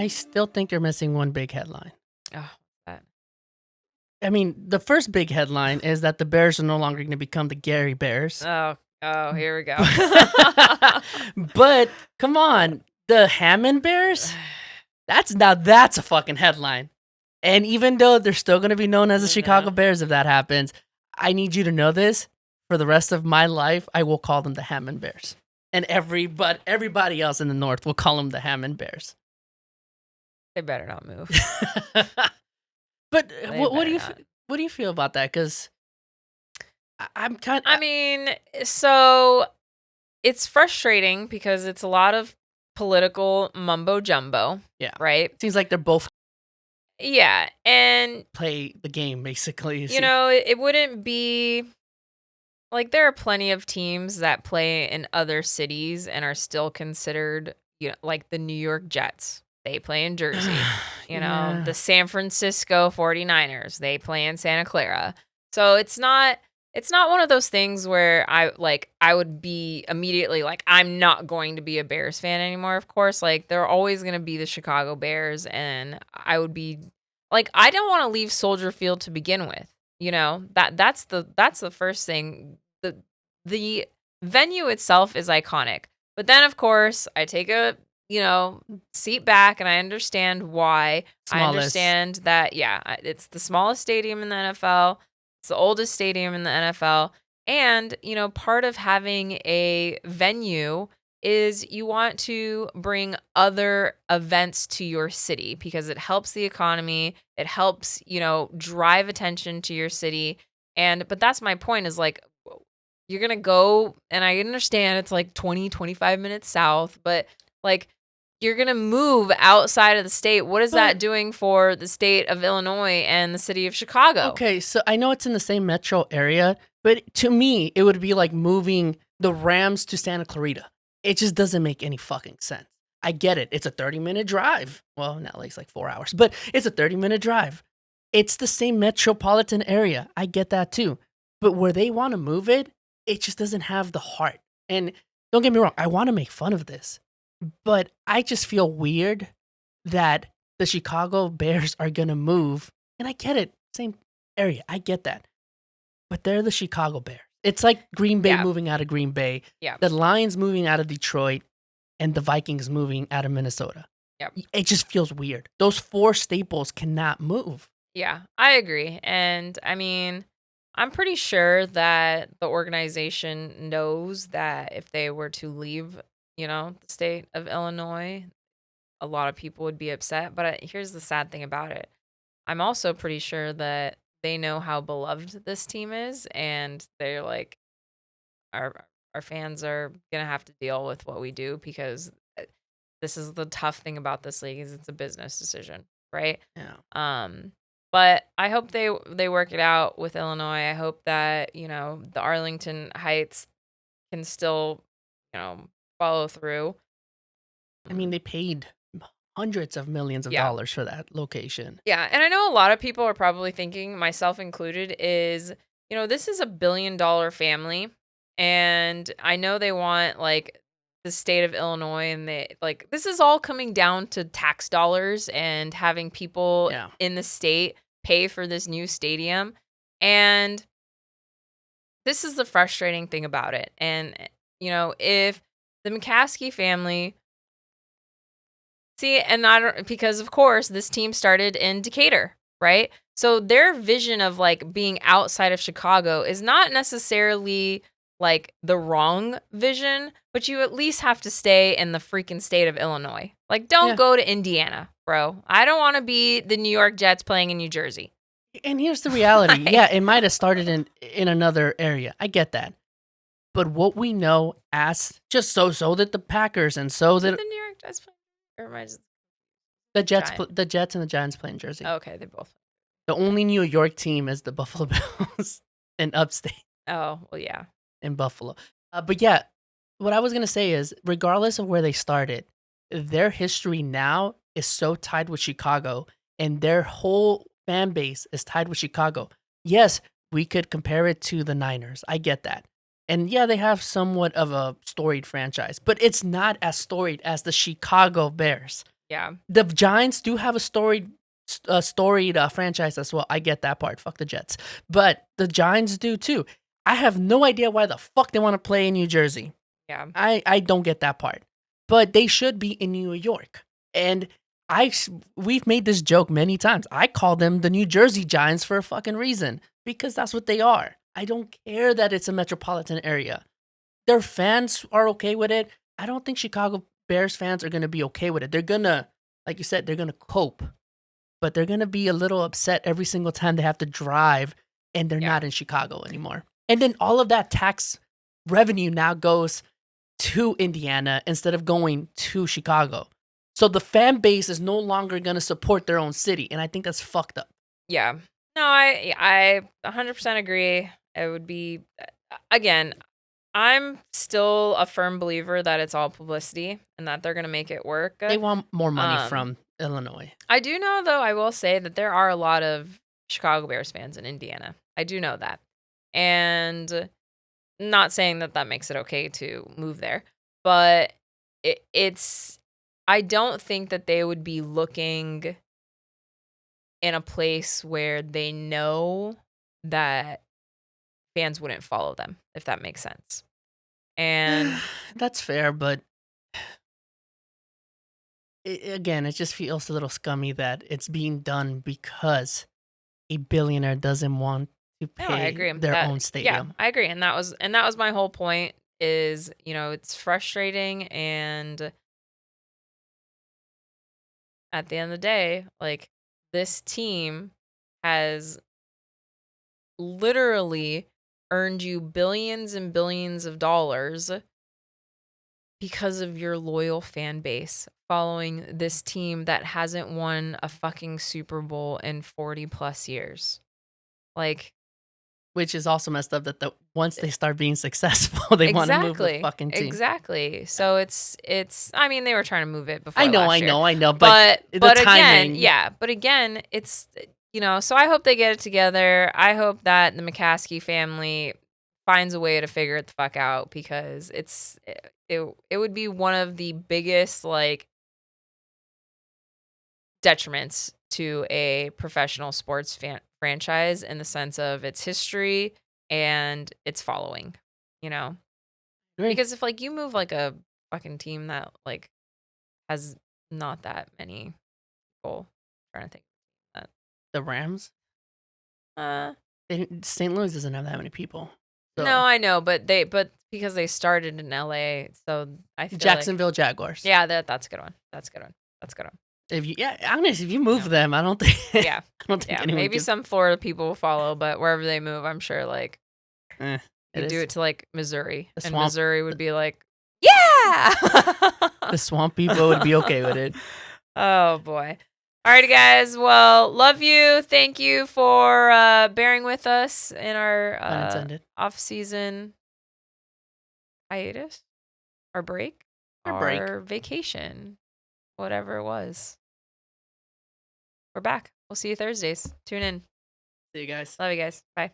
I still think you're missing one big headline. Oh, that. I mean, the first big headline is that the Bears are no longer going to become the Gary Bears. Oh, here we go. But come on, the Hammond Bears? That's a fucking headline. And even though they're still going to be known as the Chicago Bears if that happens, I need you to know this. For the rest of my life, I will call them the Hammond Bears. And everybody else in the North will call them the Hammond Bears. They better not move. But what do you feel about that? Because I'm kind of... I mean, so it's frustrating because it's a lot of political mumbo jumbo. Yeah. Right? Seems like they're both... Yeah. And... play the game, basically. You know, it wouldn't be... Like, there are plenty of teams that play in other cities and are still considered, like the New York Jets. They play in Jersey. The San Francisco 49ers. They play in Santa Clara. So it's not one of those things where I would be immediately like, I'm not going to be a Bears fan anymore, of course. Like, they're always going to be the Chicago Bears. And I would be like, I don't want to leave Soldier Field to begin with. That's the first thing. The venue itself is iconic. But then, of course, I take a, seat back and I understand why. Smallest. I understand that, it's the smallest stadium in the NFL. It's the oldest stadium in the NFL. And, part of having a venue is you want to bring other events to your city because it helps the economy. It helps, drive attention to your city. But that's my point is like, you're going to go, and I understand it's like 25 minutes south, but like you're going to move outside of the state. What is that doing for the state of Illinois and the city of Chicago? Okay, so I know it's in the same metro area, but to me, it would be like moving the Rams to Santa Clarita. It just doesn't make any fucking sense. I get it. It's a 30-minute drive. Well, in LA, it's like 4 hours, but it's a 30-minute drive. It's the same metropolitan area. I get that too. But where they want to move it, it just doesn't have the heart. And don't get me wrong, I want to make fun of this, but I just feel weird that the Chicago Bears are going to move. And I get it. Same area. I get that. But they're the Chicago Bears. It's like Green Bay moving out of Green Bay, the Lions moving out of Detroit, and the Vikings moving out of Minnesota. Yep. It just feels weird. Those four staples cannot move. Yeah, I agree. And I mean, I'm pretty sure that the organization knows that if they were to leave, the state of Illinois, a lot of people would be upset. But here's the sad thing about it. I'm also pretty sure that they know how beloved this team is, and they're like, our fans are going to have to deal with what we do because this is the tough thing about this league is it's a business decision, right? Yeah. But I hope they work it out with Illinois. I hope that, the Arlington Heights can still, follow through. I mean, they paid hundreds of millions of dollars for that location. Yeah, and I know a lot of people are probably thinking, myself included, is, this is $1 billion family, and I know they want, like, the state of Illinois, and they like this is all coming down to tax dollars and having people in the state pay for this new stadium. And this is the frustrating thing about it. And, if the McCaskey family because of course this team started in Decatur, right? So their vision of like being outside of Chicago is not necessarily like the wrong vision, but you at least have to stay in the freaking state of Illinois. Like, don't go to Indiana, bro. I don't want to be the New York Jets playing in New Jersey. And here's the reality. It might have started in another area. I get that. But what we know as just so did the Packers and so did the New York Jets play? Or am I just the Jets the Jets and the Giants play in Jersey. Okay, they both. The only New York team is the Buffalo Bills in upstate. Oh, well, yeah. In Buffalo. But yeah, what I was going to say is, regardless of where they started, their history now is so tied with Chicago, and their whole fan base is tied with Chicago. Yes, we could compare it to the Niners. I get that. And yeah, they have somewhat of a storied franchise, but it's not as storied as the Chicago Bears. Yeah. The Giants do have a storied franchise as well. I get that part. Fuck the Jets. But the Giants do too. I have no idea why the fuck they want to play in New Jersey. Yeah. I don't get that part. But they should be in New York. And we've made this joke many times. I call them the New Jersey Giants for a fucking reason, because that's what they are. I don't care that it's a metropolitan area. Their fans are okay with it. I don't think Chicago Bears fans are going to be okay with it. They're going to, like you said, they're going to cope, but they're going to be a little upset every single time they have to drive and they're not in Chicago anymore. And then all of that tax revenue now goes to Indiana instead of going to Chicago. So the fan base is no longer going to support their own city, and I think that's fucked up. Yeah. No, I 100% agree. It would be, again, I'm still a firm believer that it's all publicity and that they're going to make it work. They want more money from Illinois. I do know, though, I will say that there are a lot of Chicago Bears fans in Indiana. I do know that. And not saying that that makes it okay to move there, but I don't think that they would be looking in a place where they know that fans wouldn't follow them, if that makes sense. And that's fair, but again, it just feels a little scummy that it's being done because a billionaire doesn't want to pay their own stadium. Yeah, I agree. And that was my whole point is, it's frustrating, and at the end of the day, like, this team has literally earned you billions and billions of dollars because of your loyal fan base following this team that hasn't won a fucking Super Bowl in 40 plus years. Like, which is also messed up that once they start being successful, they want to move the fucking team. Exactly. So it's. I mean, they were trying to move it before. I know. But the again, timing. But again, it's So I hope they get it together. I hope that the McCaskey family finds a way to figure it the fuck out, because it would be one of the biggest detriments to a professional sports franchise in the sense of its history and its following, Great. Because if you move a fucking team that has not that many people, I'm trying to think that the Rams, St. Louis doesn't have that many people. So. No, I know, but because they started in LA, so I feel Jacksonville Jaguars. Yeah, that's a good one. That's a good one. If you move them, I don't think. Yeah, I don't think anyone maybe some Florida people will follow, but wherever they move, I'm sure they do it to Missouri, and Missouri would be yeah. The swamp people would be okay with it. Oh boy. All right, guys. Well, love you. Thank you for bearing with us in our off-season hiatus, our break, our vacation, whatever it was. We're back. We'll see you Thursdays. Tune in. See you guys. Love you guys. Bye.